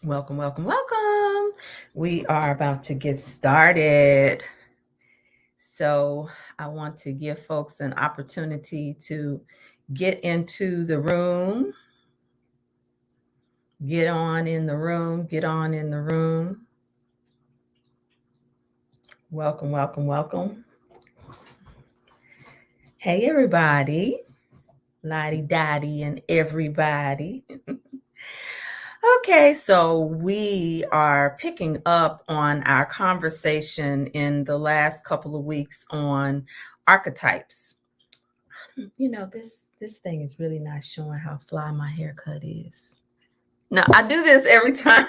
Welcome, welcome, welcome. We are about to get started. So, I want to give folks an opportunity to get into the room, get on in the room, get on in the room. Welcome, welcome, welcome. Hey, everybody, Lottie Dottie, and everybody. Okay, so we are picking up on our conversation in the last couple of weeks on archetypes. This thing is really not showing how fly my haircut is. Now, I do this every time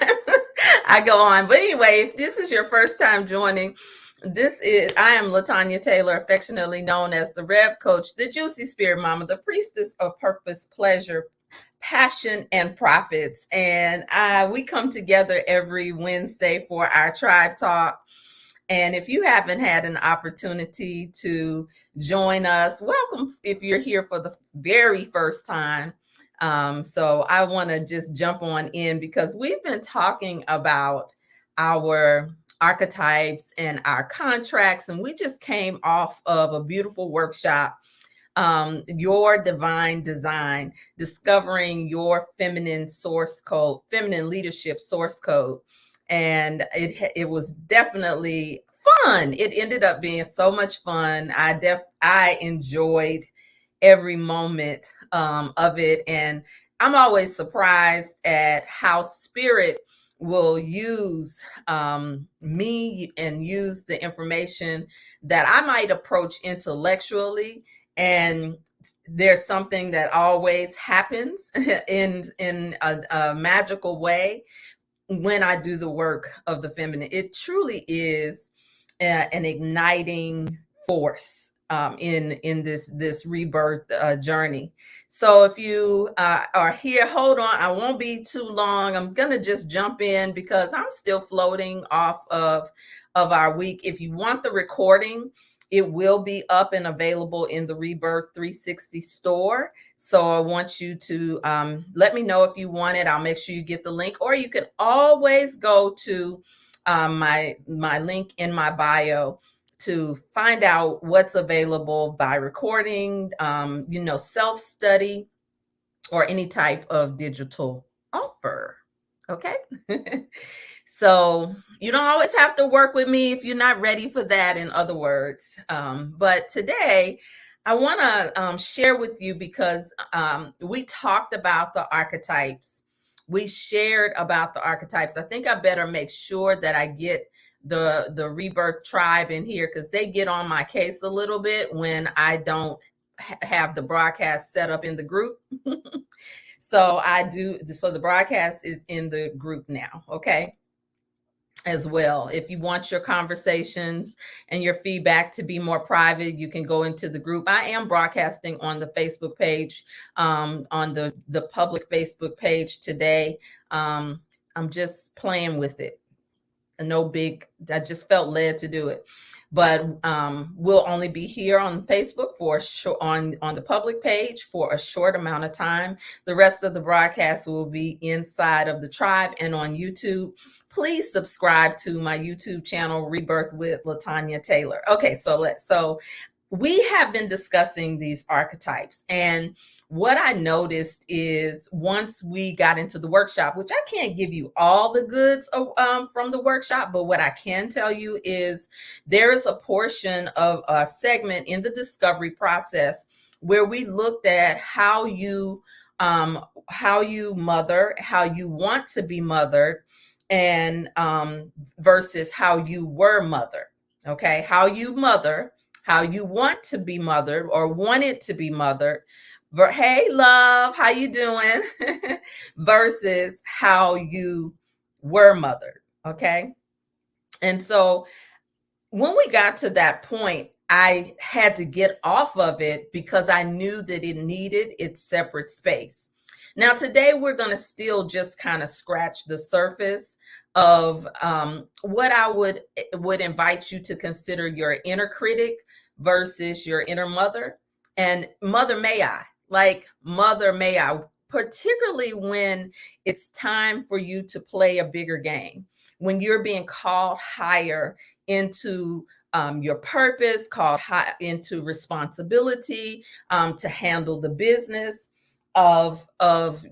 I go on. But anyway, if this is your first time joining, I am Latanya Taylor, affectionately known as the Rev Coach, the Juicy Spirit Mama, the Priestess of Purpose, Pleasure, Passion, and Profits. And we come together every Wednesday for our Tribe Talk. And if you haven't had an opportunity to join us, welcome if you're here for the very first time. So I want to just jump on in because we've been talking about our archetypes and our contracts, and we just came off of a beautiful workshop, Your Divine Design, discovering your feminine source code, feminine leadership source code. And it was definitely fun. It ended up being so much fun. I enjoyed every moment of it, and I'm always surprised at how spirit will use me and use the information that I might approach intellectually, and there's something that always happens in a magical way when I do the work of the feminine. It truly is an igniting force in this rebirth journey. So if you are here, hold on. I won't be too long. I'm gonna just jump in because I'm still floating off of our week. If you want the recording, it will be up and available in the Rebirth 360 store. So I want you to let me know if you want it. I'll make sure you get the link, or you can always go to my link in my bio to find out what's available by recording, self-study, or any type of digital offer. Okay. So you don't always have to work with me if you're not ready for that, in other words. But today, I want to share with you because we talked about the archetypes. We shared about the archetypes. I think I better make sure that I get the Rebirth Tribe in here because they get on my case a little bit when I don't have the broadcast set up in the group. So I do. So the broadcast is in the group now. Okay. As well. If you want your conversations and your feedback to be more private, you can go into the group. I am broadcasting on the Facebook page, on the public Facebook page today. I'm just playing with it. No big, I just felt led to do it. But we'll only be here on Facebook for on the public page for a short amount of time. The rest of the broadcast will be inside of the tribe and on YouTube. Please subscribe to my YouTube channel, Rebirth with Latanya Taylor. Okay, so we have been discussing these archetypes, and what I noticed is once we got into the workshop, which I can't give you all the goods from the workshop, but what I can tell you is there is a portion of a segment in the discovery process where we looked at how you mother, how you want to be mothered, and versus how you were mothered. Okay, how you mother, how you want to be mothered or wanted to be mothered. Hey, love, how you doing? Versus how you were mothered. Okay, and so when we got to that point, I had to get off of it because I knew that it needed its separate space. Now, today we're going to still just kind of scratch the surface of what I would invite you to consider your inner critic versus your inner mother. And mother may I, particularly when it's time for you to play a bigger game, when you're being called higher into your purpose, called high into responsibility, to handle the business of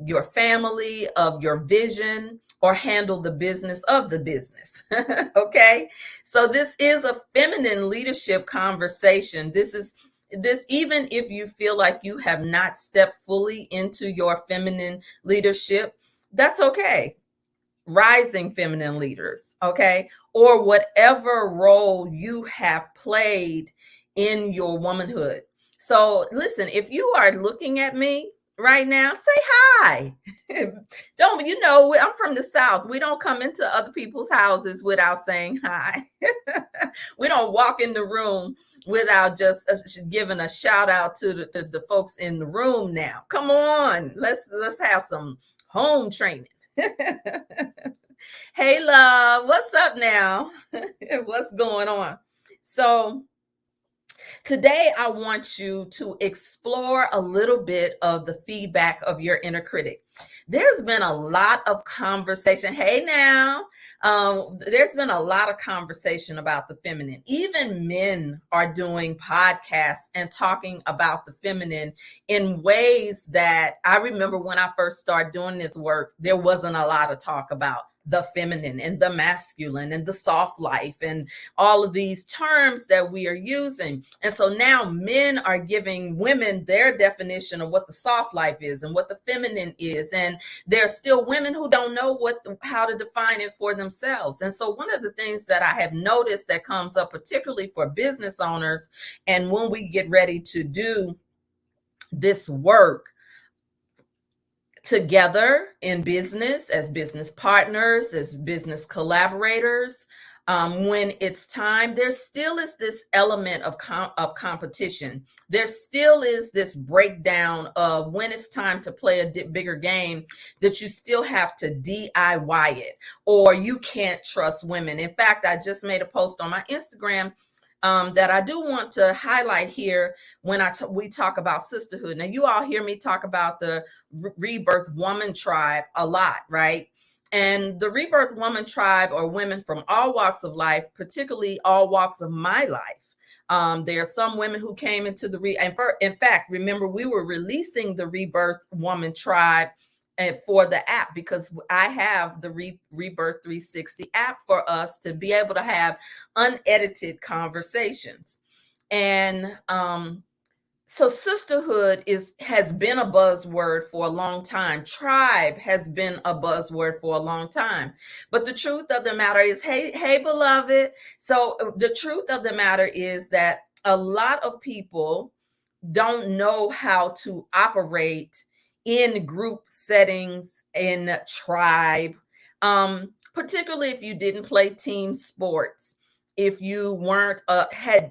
your family, of your vision, or handle the business of the business. Okay, so this is a feminine leadership conversation. This, even if you feel like you have not stepped fully into your feminine leadership, that's okay. Rising feminine leaders, okay, or whatever role you have played in your womanhood. So listen, if you are looking at me right now, say hi. Don't, I'm from the South. We don't come into other people's houses without saying hi. We don't walk in the room without just giving a shout out to the folks in the room. Now come on, let's have some home training. Hey, love, what's up now? What's going on? So, today I want you to explore a little bit of the feedback of your inner critic. There's been a lot of conversation. Hey, now, there's been a lot of conversation about the feminine. Even men are doing podcasts and talking about the feminine in ways that I remember when I first started doing this work, there wasn't a lot of talk about the feminine and the masculine and the soft life and all of these terms that we are using. And so now men are giving women their definition of what the soft life is and what the feminine is. And there are still women who don't know how to define it for themselves. And so one of the things that I have noticed that comes up, particularly for business owners, and when we get ready to do this work together in business, as business partners, as business collaborators, when it's time, there still is this element of competition. There still is this breakdown of when it's time to play a bigger game, that you still have to DIY it, or you can't trust women. In fact, I just made a post on my Instagram that I do want to highlight here when we talk about sisterhood. Now, you all hear me talk about the Rebirth Woman Tribe a lot, right? And the Rebirth Woman Tribe are women from all walks of life, particularly all walks of my life. There are some women who came into in fact, remember, we were releasing the Rebirth Woman Tribe for the app, because I have the Rebirth 360 app for us to be able to have unedited conversations. And so sisterhood has been a buzzword for a long time. Tribe has been a buzzword for a long time. But the truth of the matter is, hey, beloved. So the truth of the matter is that a lot of people don't know how to operate in group settings, in tribe, particularly if you didn't play team sports, if you weren't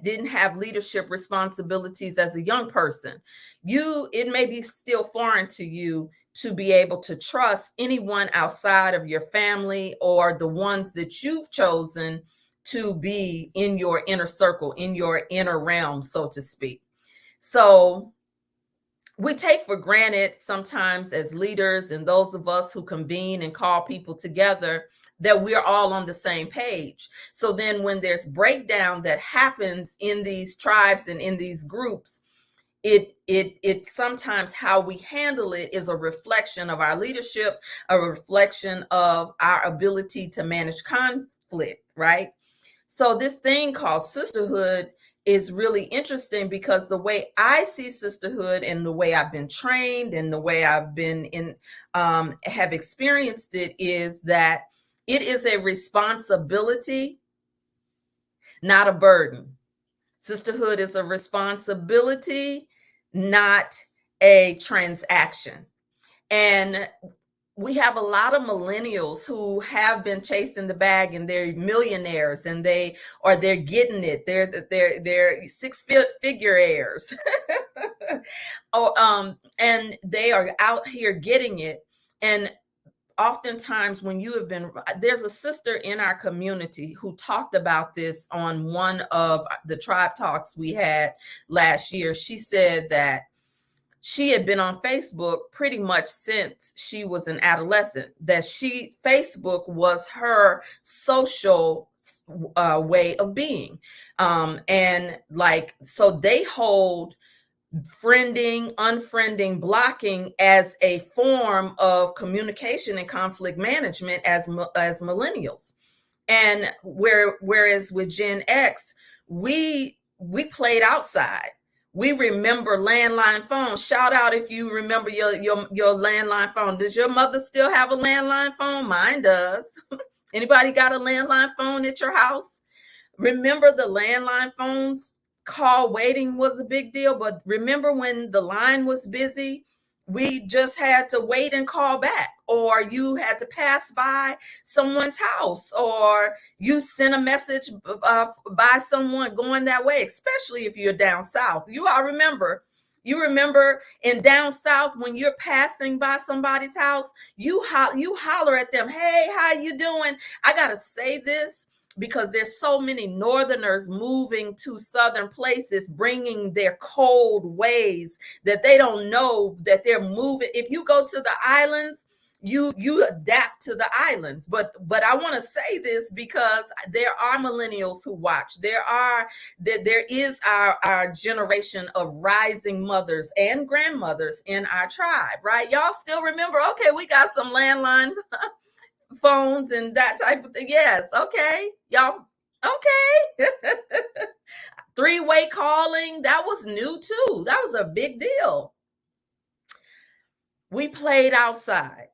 didn't have leadership responsibilities as a young person. It may be still foreign to you to be able to trust anyone outside of your family or the ones that you've chosen to be in your inner circle, in your inner realm, so to speak. So we take for granted sometimes as leaders, and those of us who convene and call people together, that we're all on the same page. So then when there's breakdown that happens in these tribes and in these groups, it sometimes how we handle it is a reflection of our leadership, a reflection of our ability to manage conflict, right? So this thing called sisterhood is really interesting, because the way I see sisterhood and the way I've been trained and the way I've been have experienced it is that it is a responsibility, not a burden. Sisterhood is a responsibility, not a transaction. And we have a lot of millennials who have been chasing the bag, and they're millionaires, and they're getting it. They're six-figure heirs. And they are out here getting it. And oftentimes when there's a sister in our community who talked about this on one of the tribe talks we had last year. She said that she had been on Facebook pretty much since she was an adolescent. Facebook was her social way of being. And like, so they hold friending, unfriending, blocking as a form of communication and conflict management as millennials. And whereas with Gen X, we played outside. We remember landline phones. Shout out if you remember your landline phone. Does your mother still have a landline phone? Mine does. Anybody got a landline phone at your house? Remember the landline phones? Call waiting was a big deal, but remember when the line was busy, we just had to wait and call back, or you had to pass by someone's house, or you sent a message by someone going that way, especially if you're down south. You remember in down south, when you're passing by somebody's house, you holler at them, hey, how you doing? I gotta say this because there's so many northerners moving to southern places, bringing their cold ways that they don't know that they're moving. If you go to the islands, you adapt to the islands. But I want to say this because there are millennials who watch. There is our generation of rising mothers and grandmothers in our tribe, right? Y'all still remember, okay, we got some landline phones and that type of thing. Yes, okay. Y'all, okay. Three-way calling, that was new too. That was a big deal. We played outside.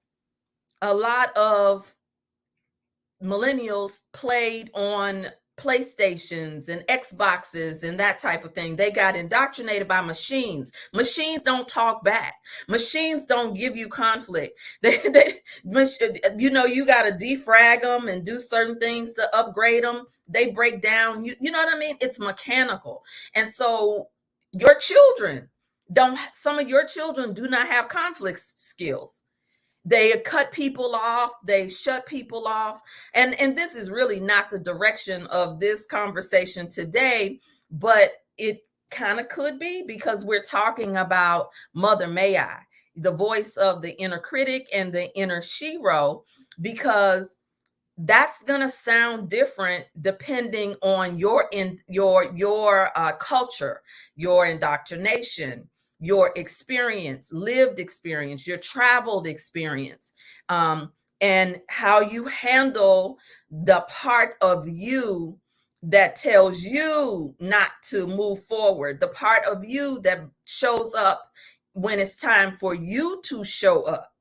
A lot of millennials played on PlayStations and Xboxes and that type of thing. They got indoctrinated by machines. Machines don't talk back. Machines don't give you conflict. You know, you got to defrag them and do certain things to upgrade them. They break down. You know what I mean? It's mechanical. And so some of your children do not have conflict skills. They cut people off, they shut people off. And this is really not the direction of this conversation today, but it kind of could be, because we're talking about Mother May I, the voice of the inner critic and the inner Shero, because that's going to sound different depending on your culture, your indoctrination, your experience, lived experience, your traveled experience, and how you handle the part of you that tells you not to move forward, the part of you that shows up when it's time for you to show up.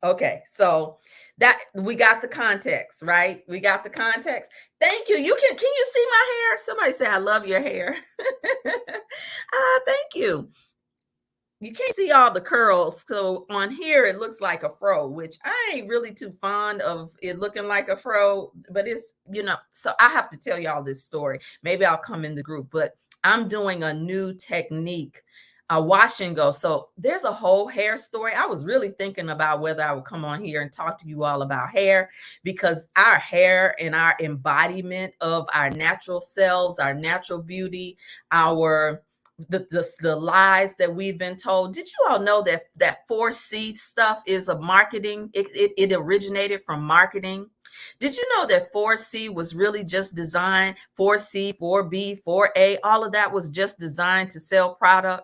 Okay, so that we got the context, right? We got the context. Thank you. Can you see my hair? Somebody say I love your hair. Thank you. You can't see all the curls. So on here, it looks like a fro, which I ain't really too fond of it looking like a fro, but it's, so I have to tell y'all this story. Maybe I'll come in the group, but I'm doing a new technique, a wash and go. So there's a whole hair story. I was really thinking about whether I would come on here and talk to you all about hair, because our hair and our embodiment of our natural selves, our natural beauty, the lies that we've been told. Did you all know that 4C stuff is a marketing? It originated from marketing. Did you know that 4C was really just designed, 4C, 4B, 4A, all of that was just designed to sell product?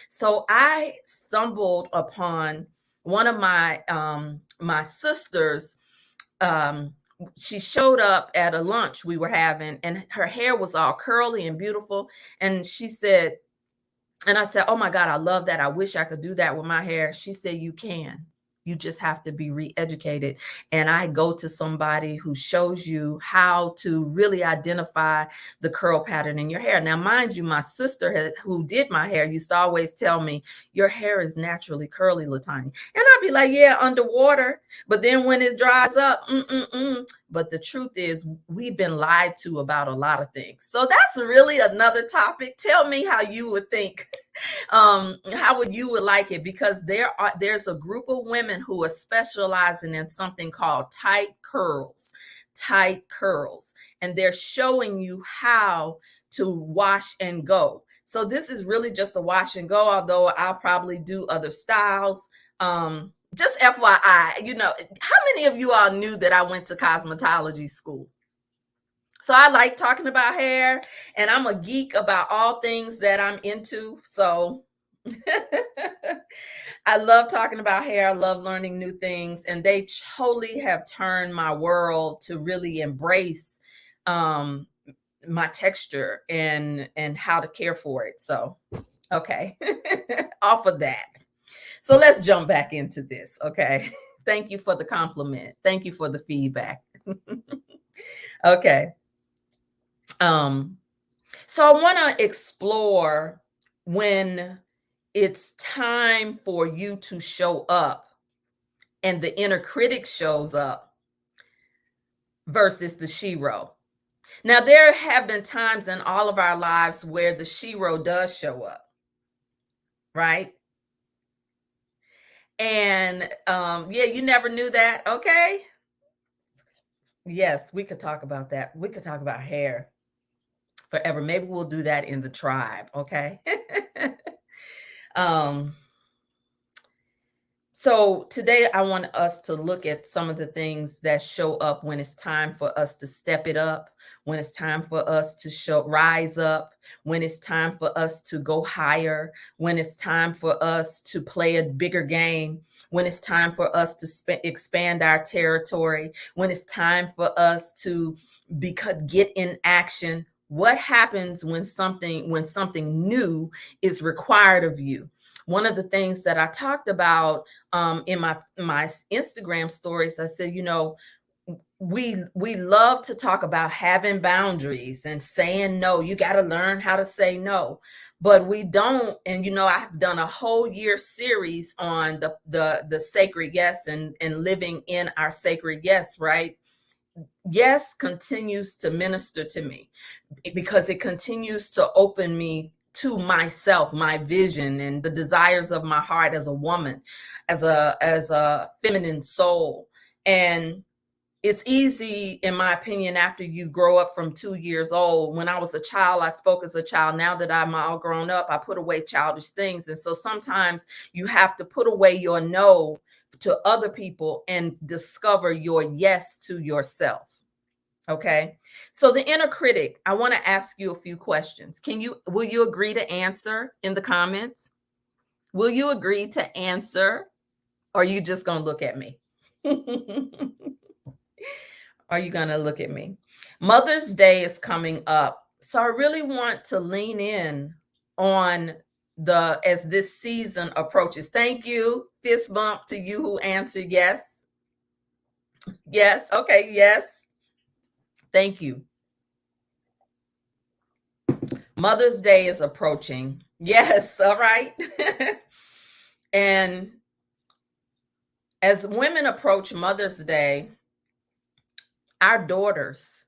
So I stumbled upon one of my sisters. She showed up at a lunch we were having, and her hair was all curly and beautiful. And she said, and I said, oh my God, I love that. I wish I could do that with my hair. She said, you can. You just have to be re-educated. And I go to somebody who shows you how to really identify the curl pattern in your hair. Now, mind you, my sister who did my hair used to always tell me, your hair is naturally curly, Latanya. And I'd be like, yeah, underwater. But then when it dries up, But the truth is, we've been lied to about a lot of things. So that's really another topic. Tell me how you would think, how would you like it? Because there's a group of women who are specializing in something called tight curls, and they're showing you how to wash and go. So this is really just a wash and go, although I'll probably do other styles. Just FYI, how many of you all knew that I went to cosmetology school? So I like talking about hair, and I'm a geek about all things that I'm into. So I love talking about hair. I love learning new things, and they totally have turned my world to really embrace um, my texture and how to care for it. So, okay, off of that. So let's jump back into this. Okay, thank you for the compliment. Thank you for the feedback. Okay. So I want to explore when it's time for you to show up and the inner critic shows up versus the Shero. Now, there have been times in all of our lives where the Shero does show up, right? And yeah, you never knew that. Okay. Yes, we could talk about that. We could talk about hair forever. Maybe we'll do that in the tribe. Okay. um, So today I want us to look at some of the things that show up when it's time for us to step it up, when it's time for us to rise up, when it's time for us to go higher, when it's time for us to play a bigger game, when it's time for us to expand our territory, when it's time for us to get in action. What happens when something new is required of you? One of the things that I talked about in my Instagram stories, I said, we love to talk about having boundaries and saying no. You got to learn how to say no, but we don't. And I've done a whole year series on the sacred yes and living in our sacred yes. Right? Yes continues to minister to me because it continues to open me to myself, my vision, and the desires of my heart as a woman, as a feminine soul. And it's easy, in my opinion, after you grow up from 2 years old. When I was a child, I spoke as a child. Now that I'm all grown up, I put away childish things. And so sometimes you have to put away your no to other people and discover your yes to yourself. Okay. So the inner critic, I want to ask you a few questions. Will you agree to answer in the comments? Will you agree to answer? Or are you just going to look at me? Are you going to look at me? Mother's Day is coming up. So I really want to lean in on as this season approaches. Thank you. Fist bump to you who answered yes. Yes. Okay. Yes. Thank you. Mother's Day is approaching. Yes, all right. And as women approach Mother's Day, our daughters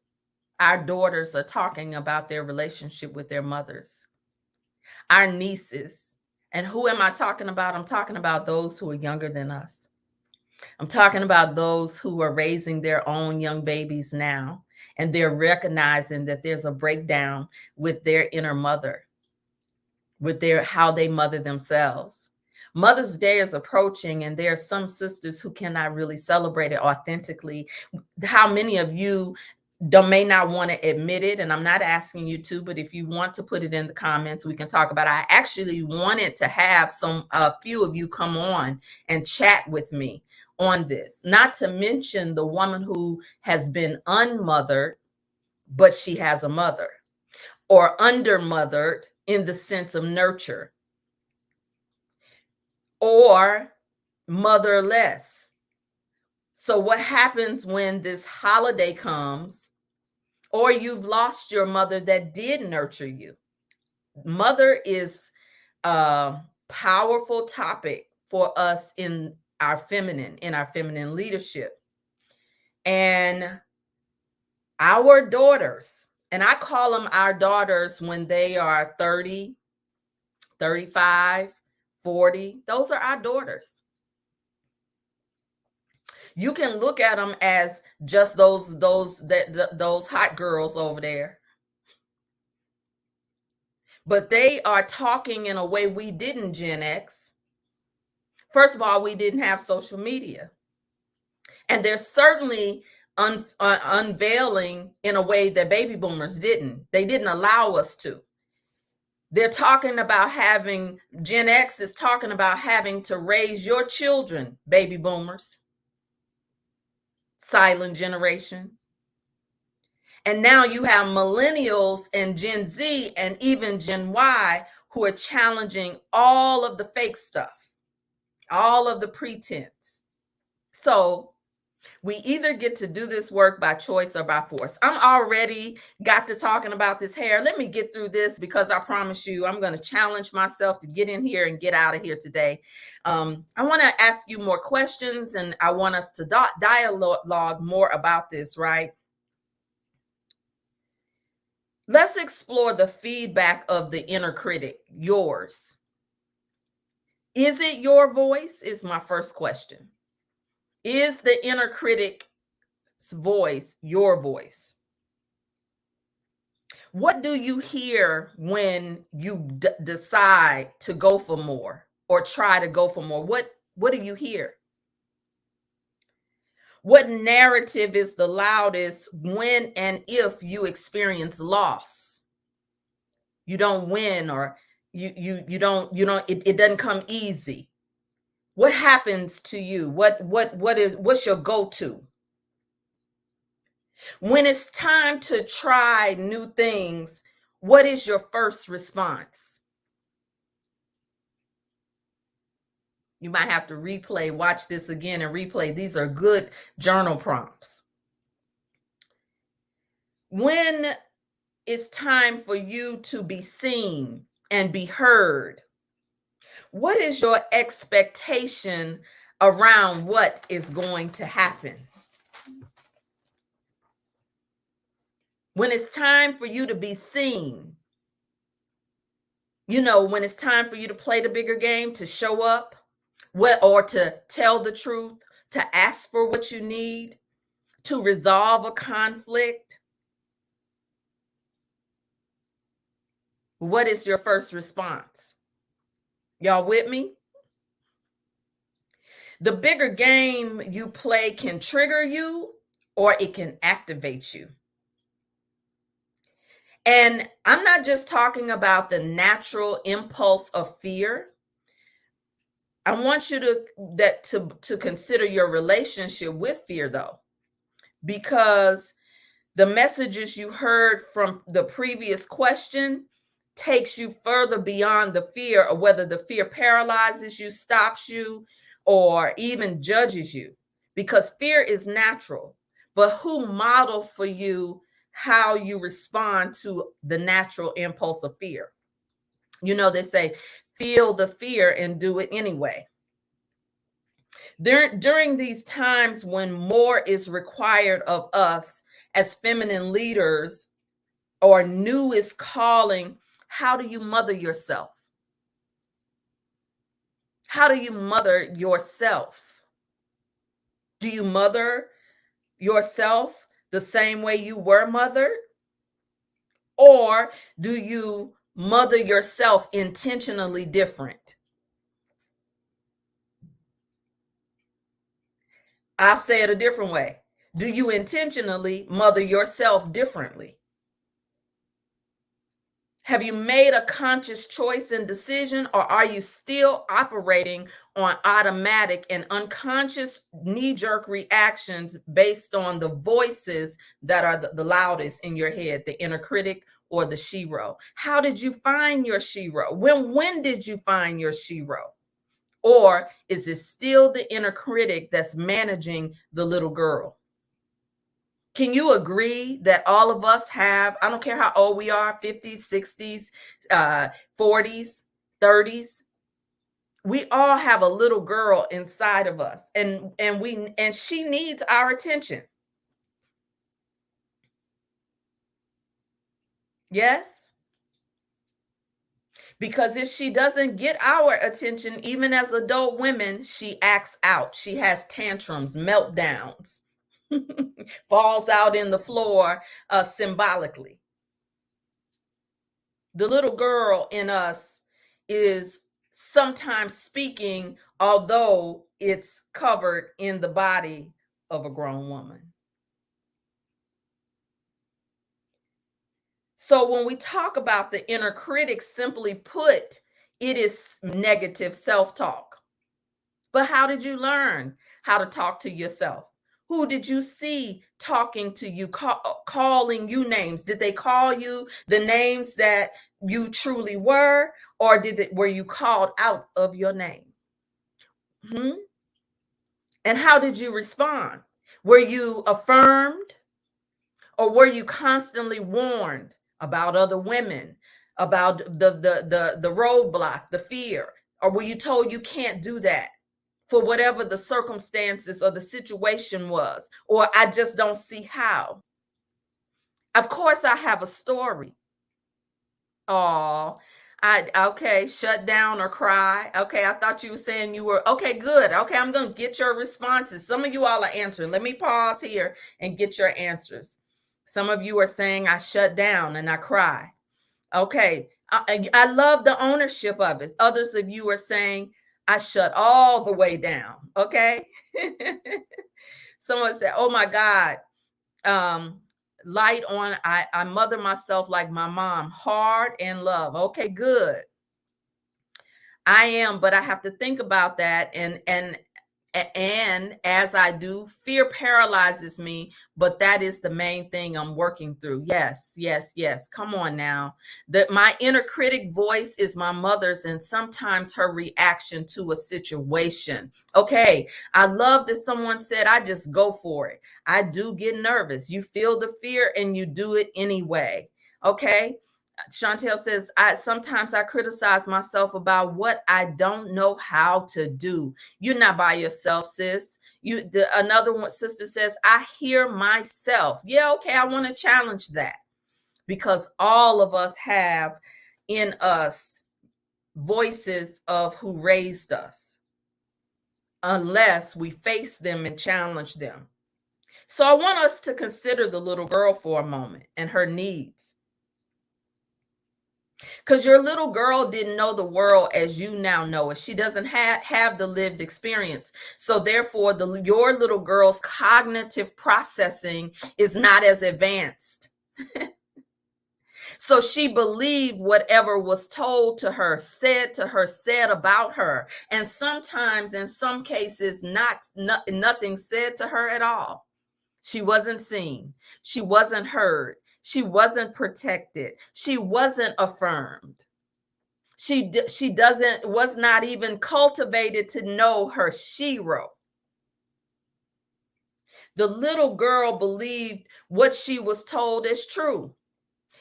are talking about their relationship with their mothers, our nieces. And who am I talking about? I'm talking about those who are younger than us. I'm talking about those who are raising their own young babies now, and they're recognizing that there's a breakdown with their inner mother, with how they mother themselves. Mother's Day is approaching, and there are some sisters who cannot really celebrate it authentically. How many of you may not want to admit it? And I'm not asking you to, but if you want to put it in the comments, we can talk about it. I actually wanted to have a few of you come on and chat with me on this, not to mention the woman who has been unmothered, but she has a mother, or undermothered in the sense of nurture, or motherless. So what happens when this holiday comes, or you've lost your mother that did nurture you? Mother is a powerful topic for us in our feminine leadership. And our daughters, and I call them our daughters when they are 30, 35, 40, those are our daughters. You can look at them as just those hot girls over there. but they are talking in a way we didn't, Gen X. First of all, we didn't have social media. And they're certainly unveiling in a way that baby boomers didn't. They didn't allow us to. They're talking about having, Gen X is talking about having to raise your children, baby boomers, silent generation. And now you have millennials and Gen Z and even Gen Y who are challenging all of the fake stuff, all of the pretense. So we either get to do this work by choice or by force. I'm already got to talking about this hair. Let me get through this because I promise you I'm going to challenge myself to get in here and get out of here today. I want to ask you more questions, and I want us to dialogue more about this, right? Let's explore the feedback of the inner critic, yours. Is it your voice? Is my first question. Is the inner critic's voice your voice? What do you hear when you decide to go for more or try to go for more? What do you hear? What narrative is the loudest when and if you experience loss? You don't win, or you don't it doesn't come easy. What happens to you? What's your go-to? When it's time to try new things, what is your first response? You might have to replay, watch this again and replay. These are good journal prompts. When it's time for you to be seen and be heard, what is your expectation around what is going to happen? When it's time for you to be seen, when it's time for you to play the bigger game, to show up, or to tell the truth, to ask for what you need, to resolve a conflict, what is your first response? Y'all with me? The bigger game you play can trigger you or it can activate you. And I'm not just talking about the natural impulse of fear. I want you to consider your relationship with fear, though, because the messages you heard from the previous question takes you further beyond the fear, or whether the fear paralyzes you, stops you, or even judges you, because fear is natural. But who modeled for you how you respond to the natural impulse of fear? They say, feel the fear and do it anyway. During these times when more is required of us as feminine leaders, or new is calling, how do you mother yourself? How do you mother yourself? Do you mother yourself the same way you were mothered? Or do you mother yourself intentionally different? I'll say it a different way. Do you intentionally mother yourself differently? Have you made a conscious choice and decision, or are you still operating on automatic and unconscious knee-jerk reactions based on the voices that are the loudest in your head, the inner critic or the Shero? How did you find your Shero? When did you find your Shero? Or is it still the inner critic that's managing the little girl? Can you agree that all of us have, I don't care how old we are, 50s, 60s, 40s, 30s, we all have a little girl inside of us, and she needs our attention. Yes? Because if she doesn't get our attention, even as adult women, she acts out. She has tantrums, meltdowns, falls out in the floor, symbolically. The little girl in us is sometimes speaking, although it's covered in the body of a grown woman. So when we talk about the inner critic, simply put, it is negative self talk. But how did you learn how to talk to yourself? Who did you see talking to you, calling you names? Did they call you the names that you truly were, or were you called out of your name? Hmm? And how did you respond? Were you affirmed, or were you constantly warned about other women, about the roadblock, the fear, or were you told you can't do that for whatever the circumstances or the situation was, or I just don't see how? Of course, I have a story. Oh, okay, shut down or cry. Okay, I thought you were saying you were okay, good. Okay, I'm gonna get your responses. Some of you all are answering. Let me pause here and get your answers. Some of you are saying I shut down and I cry. Okay, I love the ownership of it. Others of you are saying I shut all the way down. Okay. Someone said, "Oh my God, um, light on. I mother myself like my mom, hard and love." Okay, good. I am, but I have to think about that, and as I do, fear paralyzes me, but that is the main thing I'm working through. Yes, yes, yes. Come on now. That my inner critic voice is my mother's, and sometimes her reaction to a situation. Okay, I love that someone said I just go for it. I do get nervous. You feel the fear and you do it anyway. Okay. Chantel says, I sometimes I criticize myself about what I don't know how to do. You're not by yourself, sis. Another one sister says, I hear myself. Yeah, okay, I want to challenge that, because all of us have in us voices of who raised us, unless we face them and challenge them. So I want us to consider the little girl for a moment and her needs. Because your little girl didn't know the world as you now know it. She doesn't have the lived experience. So therefore, your little girl's cognitive processing is not as advanced. So she believed whatever was told to her, said about her. And sometimes, in some cases, nothing said to her at all. She wasn't seen. She wasn't heard. She wasn't protected. She wasn't affirmed. She doesn't was not even cultivated to know her Shero. The little girl believed what she was told is true,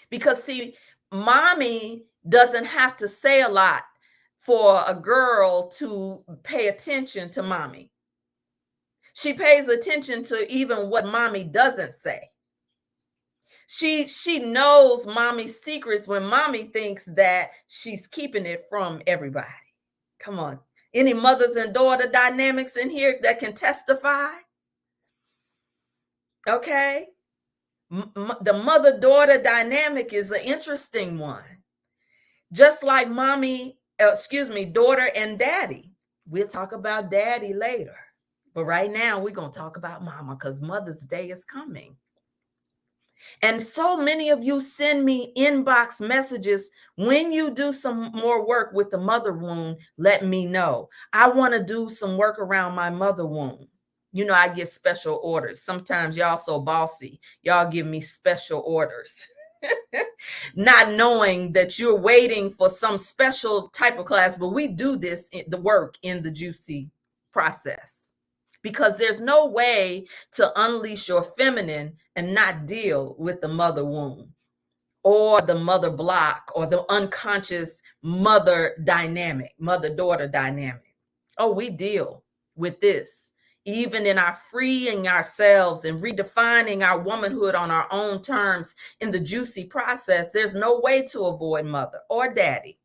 because see, mommy doesn't have to say a lot for a girl to pay attention to mommy. She pays attention to even what mommy doesn't say. She knows mommy's secrets when mommy thinks that she's keeping it from everybody. Come on. Any mothers and daughter dynamics in here that can testify? Okay. The mother-daughter dynamic is an interesting one. Just like daughter and daddy. We'll talk about daddy later. But right now, we're going to talk about mama, because Mother's Day is coming. And so many of you send me inbox messages. When you do some more work with the mother wound, let me know. I want to do some work around my mother wound. You know, I get special orders. Sometimes y'all so bossy. Y'all give me special orders. Not knowing that you're waiting for some special type of class, but we do the work in the juicy process, because there's no way to unleash your feminine and not deal with the mother wound or the mother block or the unconscious mother dynamic, mother-daughter dynamic. Oh, we deal with this. Even in our freeing ourselves and redefining our womanhood on our own terms in the juicy process, there's no way to avoid mother or daddy.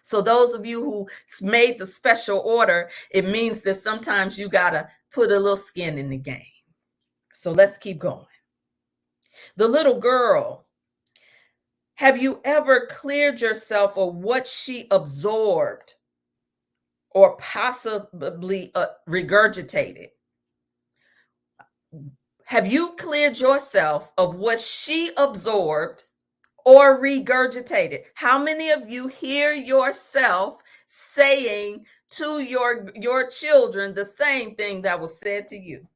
So those of you who made the special order, it means that sometimes you got to put a little skin in the game. So let's keep going. The little girl Have you ever cleared yourself of what she absorbed or possibly regurgitated? Have you cleared yourself of what she absorbed or regurgitated? How many of you hear yourself saying to your children the same thing that was said to you?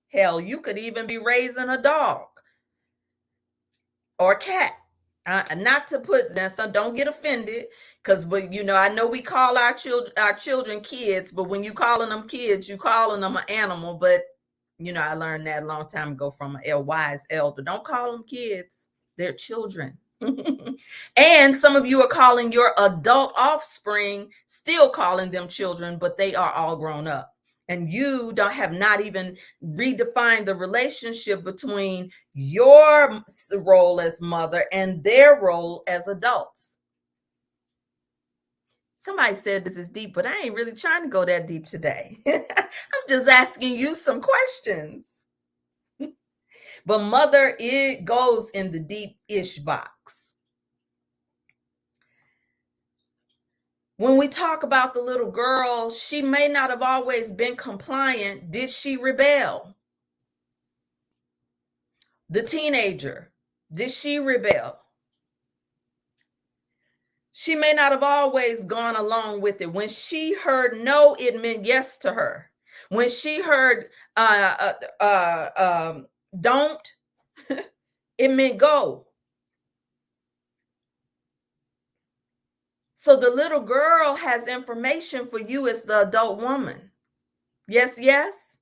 Hell, you could even be raising a dog or a cat. Not to put that, so don't get offended, because but I know we call our children kids, but when you calling them kids, you calling them an animal. But I learned that a long time ago from a wise elder. Don't call them kids; they're children. And some of you are calling your adult offspring, still calling them children, but they are all grown up. And you don't have not even redefined the relationship between your role as mother and their role as adults. Somebody said this is deep, but I ain't really trying to go that deep today. I'm just asking you some questions. But mother, it goes in the deep-ish box. When we talk about the little girl, she may not have always been compliant. Did she rebel? The teenager, did she rebel? She may not have always gone along with it. When she heard no, it meant yes to her. When she heard don't, it meant go. So the little girl has information for you as the adult woman. Yes, yes.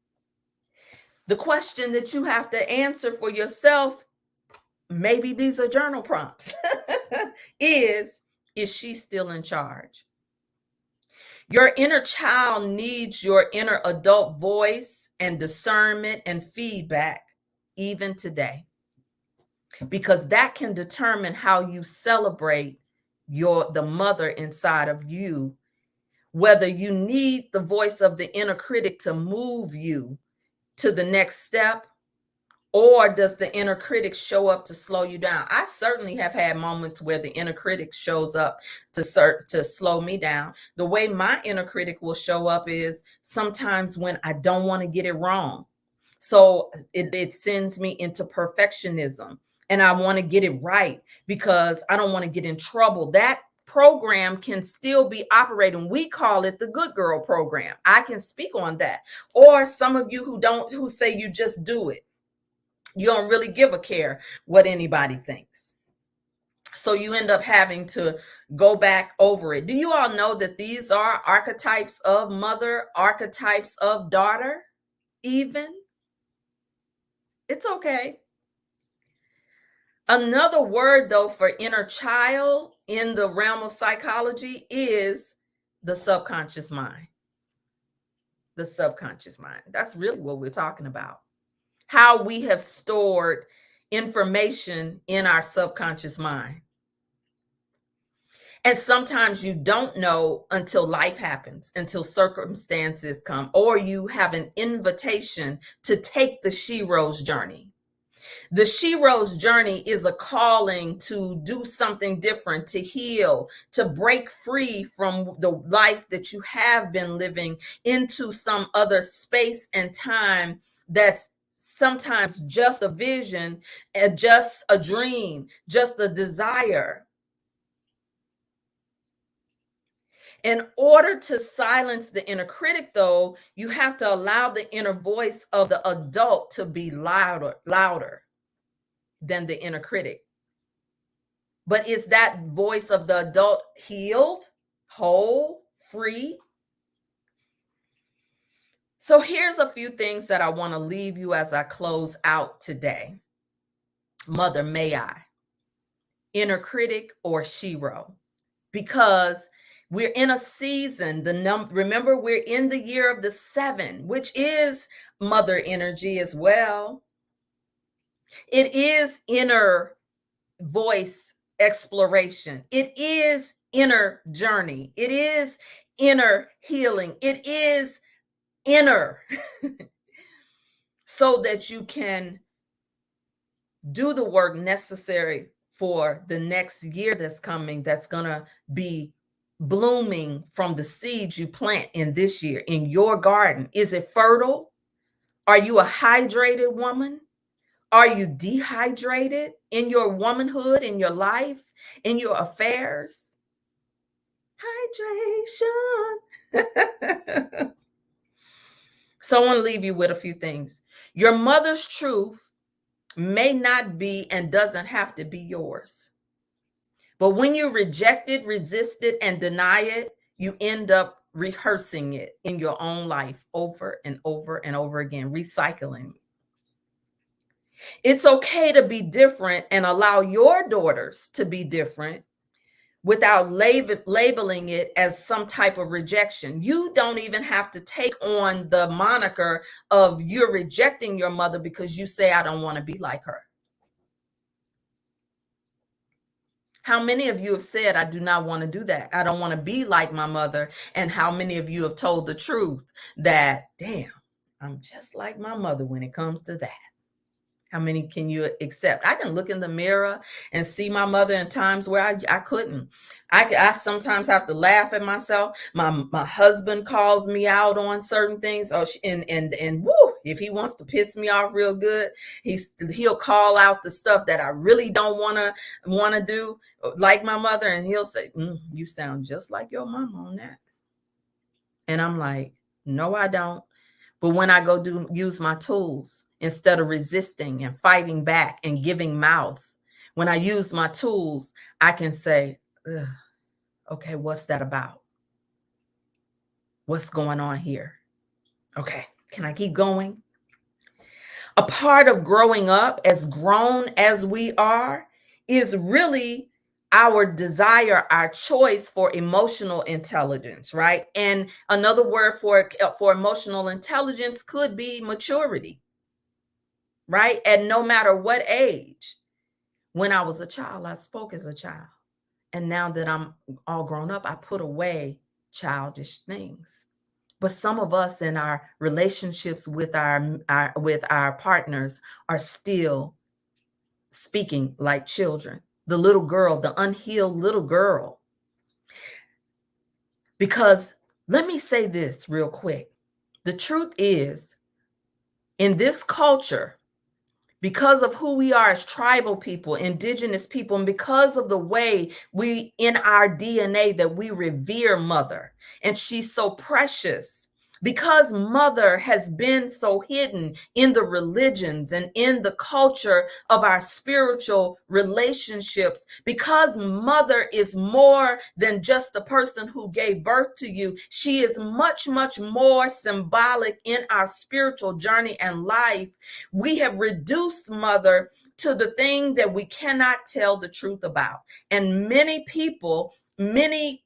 The question that you have to answer for yourself, maybe these are journal prompts, is she still in charge? Your inner child needs your inner adult voice and discernment and feedback even today, because that can determine how you celebrate the mother inside of you, whether you need the voice of the inner critic to move you to the next step, or does the inner critic show up to slow you down? I certainly have had moments where the inner critic shows up to slow me down. The way my inner critic will show up is sometimes when I don't want to get it wrong. So it sends me into perfectionism, and I want to get it right because I don't want to get in trouble. That program can still be operating. We call it the good girl program. I can speak on that. Or some of you who say you just do it. You don't really give a care what anybody thinks. So you end up having to go back over it. Do you all know that these are archetypes of mother, archetypes of daughter, even? It's okay. Another word, though, for inner child in the realm of psychology is the subconscious mind. The subconscious mind. That's really what we're talking about. How we have stored information in our subconscious mind. And sometimes you don't know until life happens, until circumstances come, or you have an invitation to take the Shero's journey. The Shero's journey is a calling to do something different, to heal, to break free from the life that you have been living into some other space and time that's sometimes just a vision, just a dream, just a desire. In order to silence the inner critic, though, you have to allow the inner voice of the adult to be louder than the inner critic. But is that voice of the adult healed, whole, free? So here's a few things that I want to leave you as I close out today. Mother, may I? Inner critic or Shero? Because we're in a season, remember, we're in the year of the 7, which is mother energy as well. It is inner voice exploration. It is inner journey. It is inner healing. It is inner so that you can do the work necessary for the next year that's coming, that's going to be blooming from the seeds you plant in this year in your garden? Is it fertile? Are you a hydrated woman? Are you dehydrated in your womanhood, in your life, in your affairs? Hydration. So I want to leave you with a few things. Your mother's truth may not be and doesn't have to be yours. But when you reject it, resist it, and deny it, you end up rehearsing it in your own life over and over and over again, recycling. It's okay to be different and allow your daughters to be different without labeling it as some type of rejection. You don't even have to take on the moniker of you're rejecting your mother because you say, I don't want to be like her. How many of you have said, I do not want to do that? I don't want to be like my mother. And how many of you have told the truth that, damn, I'm just like my mother when it comes to that? How many can you accept? I can look in the mirror and see my mother in times where I couldn't. I sometimes have to laugh at myself. My husband calls me out on certain things. Oh, and woo, if he wants to piss me off real good, he'll call out the stuff that I really don't want to do, like my mother, and he'll say, "You sound just like your mama on that." And I'm like, "No, I don't." But when I go use my tools, instead of resisting and fighting back and giving mouth, when I use my tools, I can say, okay, what's that about? What's going on here? Okay, can I keep going? A part of growing up, as grown as we are, is really our desire, our choice for emotional intelligence, right? And another word for emotional intelligence could be maturity, right? And no matter what age. When I was a child, I spoke as a child. And now that I'm all grown up, I put away childish things. But some of us in our relationships with our partners are still speaking like children. The little girl, the unhealed little girl. Because let me say this real quick. The truth is, in this culture, because of who we are as tribal people, indigenous people, and because of the way we in our DNA that we revere mother, and she's so precious, because mother has been so hidden in the religions and in the culture of our spiritual relationships, because mother is more than just the person who gave birth to you. She is much, much more symbolic in our spiritual journey and life. We have reduced mother to the thing that we cannot tell the truth about. And many people, many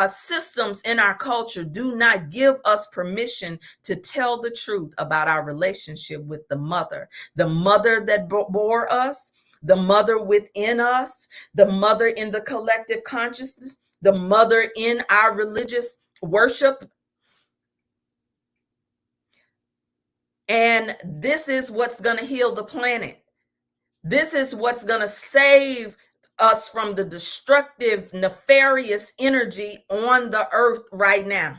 systems in our culture do not give us permission to tell the truth about our relationship with the mother that bore us, the mother within us, the mother in the collective consciousness, the mother in our religious worship. And this is what's going to heal the planet. This is what's going to save us from the destructive, nefarious energy on the earth right now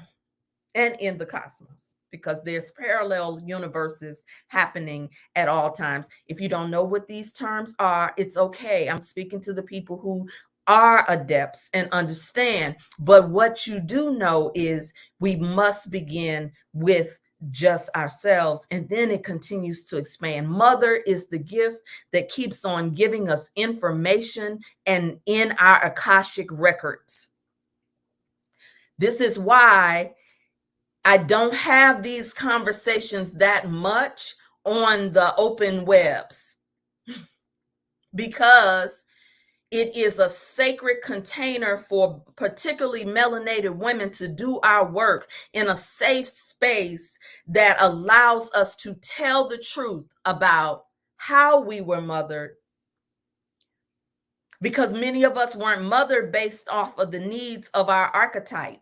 and in the cosmos, because there's parallel universes happening at all times. If you don't know what these terms are, it's okay. I'm speaking to the people who are adepts and understand. But what you do know is we must begin with just ourselves, and then it continues to expand. Mother is the gift that keeps on giving us information and in our Akashic records. This is why I don't have these conversations that much on the open webs, because it is a sacred container for particularly melanated women to do our work in a safe space that allows us to tell the truth about how we were mothered. Because many of us weren't mothered based off of the needs of our archetype.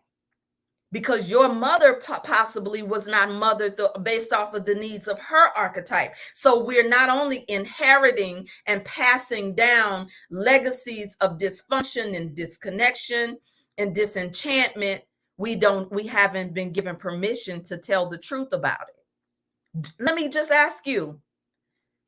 because your mother possibly was not mothered based off of the needs of her archetype. So we're not only inheriting and passing down legacies of dysfunction and disconnection and disenchantment, we haven't been given permission to tell the truth about it. Let me just ask you,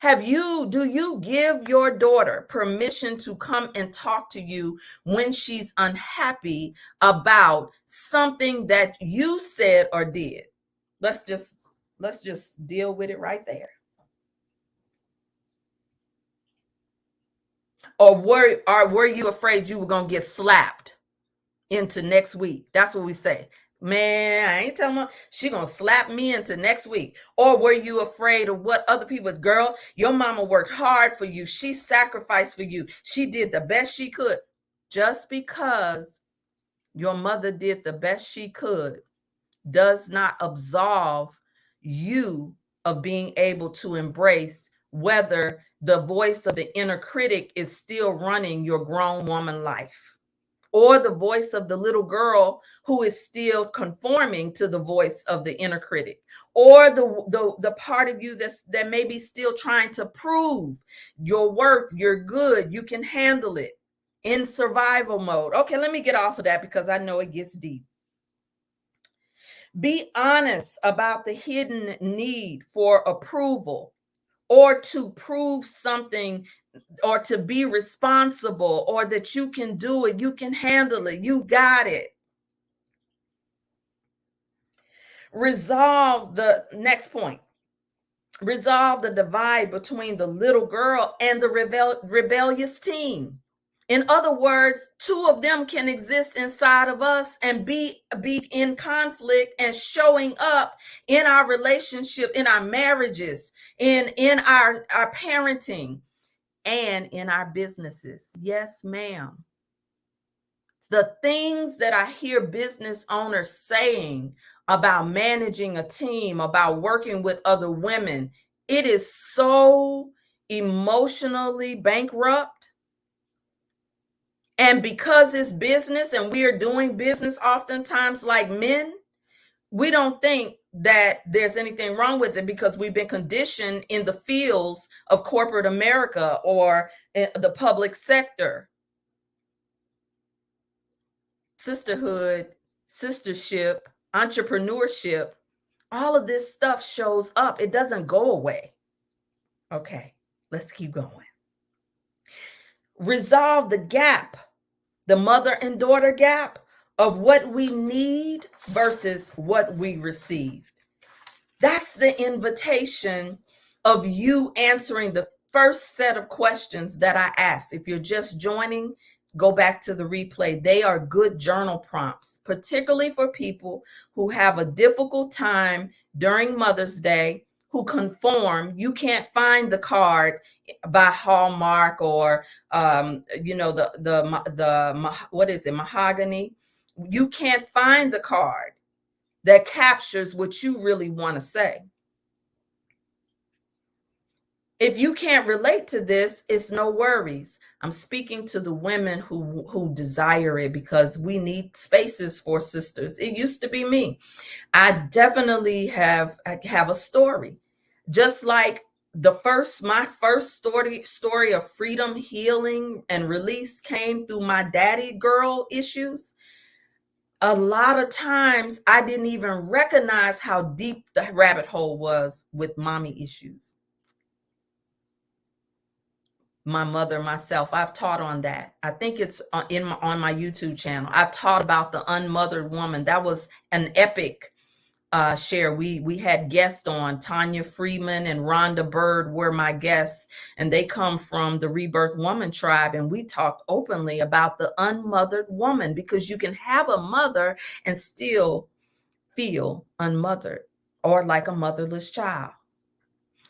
do you give your daughter permission to come and talk to you when she's unhappy about something that you said or did? Let's just deal with it right there. Or were you afraid you were going to get slapped into next week? That's what we say. Man, I ain't telling her she gonna slap me into next week. Or were you afraid of what other people? Girl, your mama worked hard for you. She sacrificed for you. She did the best she could. Just because your mother did the best she could does not absolve you of being able to embrace whether the voice of the inner critic is still running your grown woman life, or the voice of the little girl who is still conforming to the voice of the inner critic, or the part of you that may be still trying to prove your worth, you're good, you can handle it, in survival mode. Okay, let me get off of that because I know it gets deep. Be honest about the hidden need for approval, or to prove something, or to be responsible, or that you can do it, you can handle it, you got it. Resolve the next point. Resolve the divide between the little girl and the rebellious teen. In other words, two of them can exist inside of us and be in conflict and showing up in our relationship, in our marriages, in our parenting, and in our businesses. Yes, ma'am. The things that I hear business owners saying about managing a team, about working with other women, it is so emotionally bankrupt. And because it's business and we are doing business oftentimes like men, we don't think that there's anything wrong with it because we've been conditioned in the fields of corporate America or in the public sector. Sisterhood, sistership, entrepreneurship, all of this stuff shows up. It doesn't go away. Okay, let's keep going. Resolve the gap, the mother and daughter gap of what we need versus what we received. That's the invitation of you answering the first set of questions that I asked. If you're just joining, go back to the replay. They are good journal prompts, particularly for people who have a difficult time during Mother's Day, who conform. You can't find the card by Hallmark or what is it, mahogany. You can't find the card that captures what you really want to say. If you can't relate to this, it's no worries. I'm speaking to the women who desire it, because we need spaces for sisters. It used to be me. I definitely have a story. Just like my first story of freedom, healing, and release came through my daddy girl issues. A lot of times I didn't even recognize how deep the rabbit hole was with mommy issues. My mother, myself, I've taught on that. I think it's on my YouTube channel. I've taught about the unmothered woman. That was an epic share. We had guests on. Tanya Freeman and Rhonda Bird were my guests, and they come from the Rebirth Woman tribe, and we talked openly about the unmothered woman, because you can have a mother and still feel unmothered or like a motherless child.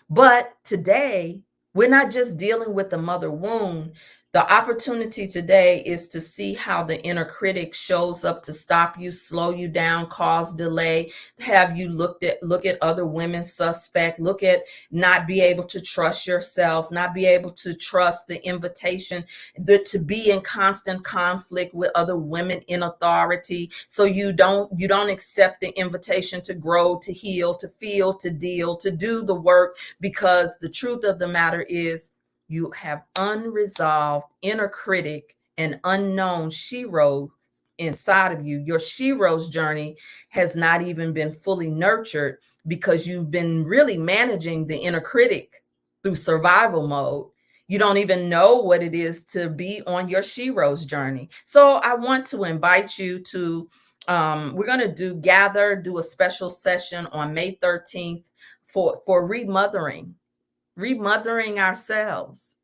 But today, we're not just dealing with the mother wound. The opportunity today is to see how the inner critic shows up to stop you, slow you down, cause delay, have you look at other women suspect, look at not be able to trust yourself, not be able to trust the invitation, to be in constant conflict with other women in authority. So you don't accept the invitation to grow, to heal, to feel, to deal, to do the work, because the truth of the matter is, you have unresolved inner critic and unknown Shero inside of you. Your Shero's journey has not even been fully nurtured because you've been really managing the inner critic through survival mode. You don't even know what it is to be on your Shero's journey. So I want to invite you to, we're going to do a special session on May 13th for remothering ourselves,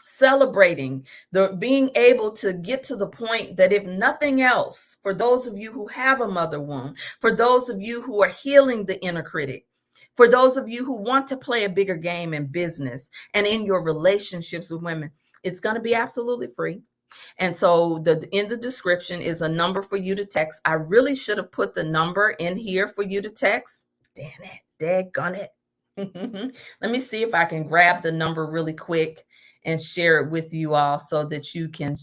celebrating the being able to get to the point that, if nothing else, for those of you who have a mother wound, for those of you who are healing the inner critic, for those of you who want to play a bigger game in business and in your relationships with women, it's going to be absolutely free. And so in the description is a number for you to text. I really should have put the number in here for you to text. Damn it, daggone it. Let me see if I can grab the number really quick and share it with you all so that you can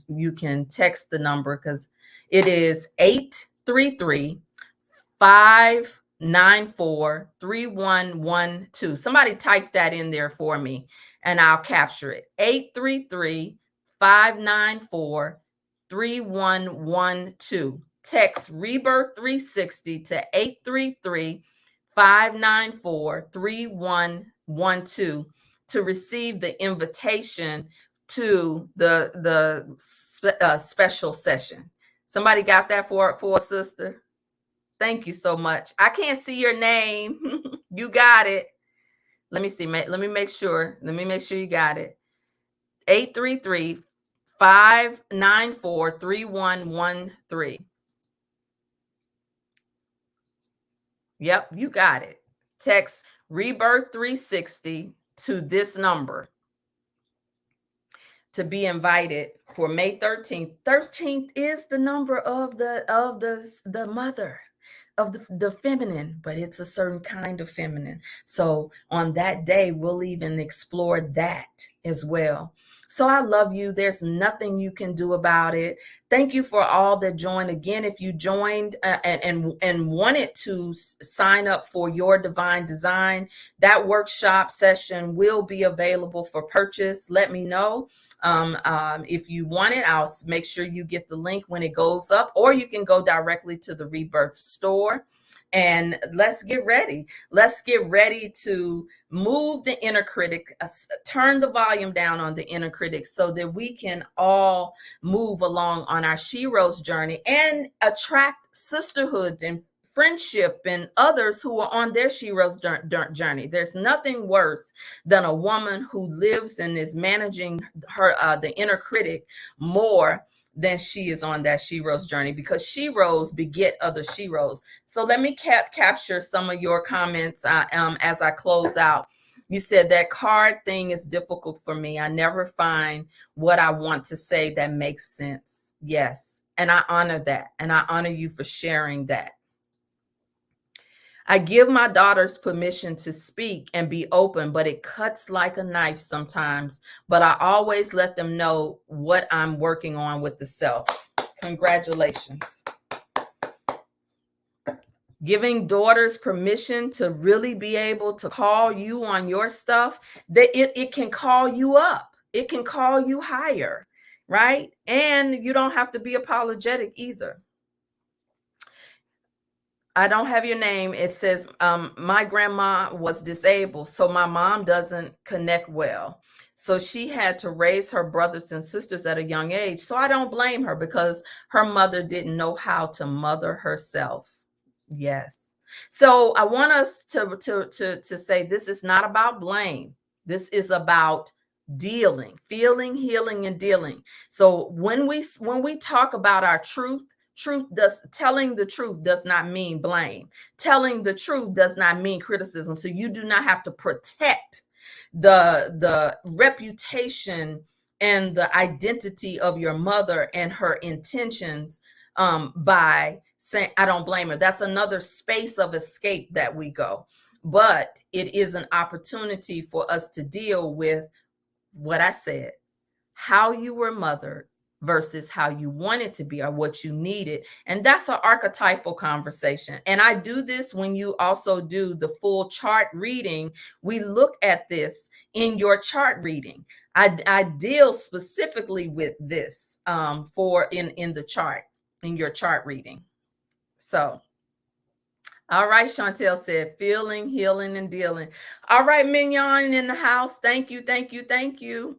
text the number, because it is 833-594-3112. Somebody type that in there for me and I'll capture it. 833-594-3112. Text Rebirth 360 to 833-594-3112 to receive the invitation to the special session. Somebody got that for a sister? Thank you so much. I can't see your name. You got it. Let me see. Let me make sure. Let me make sure you got it. 833-594-3113. Yep, you got it. Text Rebirth 360 to this number to be invited for May 13th. 13th is the number of the mother, of the feminine, but it's a certain kind of feminine. So on that day, we'll even explore that as well. So I love you. There's nothing you can do about it. Thank you for all that joined. Again, if you joined and wanted to sign up for your divine design, that workshop session will be available for purchase. Let me know. If you want it, I'll make sure you get the link when it goes up, or you can go directly to the Rebirth store. And let's get ready. Let's get ready to move the inner critic, turn the volume down on the inner critic so that we can all move along on our Shero's journey and attract sisterhood and friendship and others who are on their Shero's journey. There's nothing worse than a woman who lives and is managing her the inner critic more than she is on that Shero's journey, because Shero's beget other Shero's. So let me capture some of your comments as I close out. You said that card thing is difficult for me. I never find what I want to say that makes sense. Yes. And I honor that. And I honor you for sharing that. I give my daughters permission to speak and be open, but it cuts like a knife sometimes. But I always let them know what I'm working on with the self. Congratulations. Giving daughters permission to really be able to call you on your stuff, that it can call you up. It can call you higher, right? And you don't have to be apologetic either. I don't have your name. It says, my grandma was disabled, so my mom doesn't connect well. So she had to raise her brothers and sisters at a young age. So I don't blame her, because her mother didn't know how to mother herself. Yes. So I want us to say, this is not about blame. This is about dealing, feeling, healing, and dealing. So when we talk about our telling the truth does not mean blame. Telling the truth does not mean criticism. So you do not have to protect the reputation and the identity of your mother and her intentions by saying, I don't blame her. That's another space of escape that we go. But it is an opportunity for us to deal with what I said, how you were mothered versus how you wanted to be or what you needed. And that's an archetypal conversation. And I do this when you also do the full chart reading. We look at this in your chart reading. I deal specifically with this for in the chart, in your chart reading. So all right, Chantel said, feeling, healing, and dealing. All right, Mignon in the house. Thank you, thank you, thank you.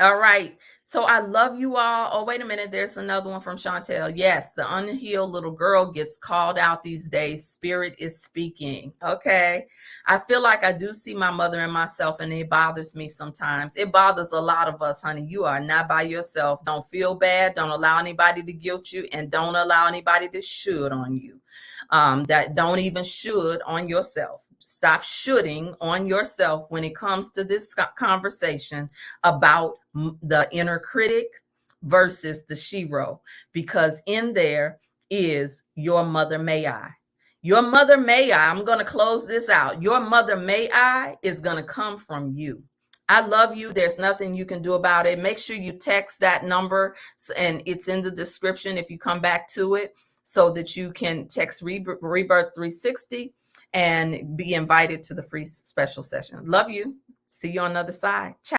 All right. So I love you all. Oh, wait a minute. There's another one from Chantel. Yes, the unhealed little girl gets called out these days. Spirit is speaking. Okay. I feel like I do see my mother and myself, and it bothers me sometimes. It bothers a lot of us, honey. You are not by yourself. Don't feel bad. Don't allow anybody to guilt you, and don't allow anybody to should on you. That don't even should on yourself. Stop shoulding on yourself when it comes to this conversation about the inner critic versus the Shero, because in there is your mother may I. Your mother may I, I'm going to close this out. Your mother may I is going to come from you. I love you. There's nothing you can do about it. Make sure you text that number, and it's in the description if you come back to it, so that you can text Rebirth 360 and be invited to the free special session. Love you. See you on the other side. Ciao.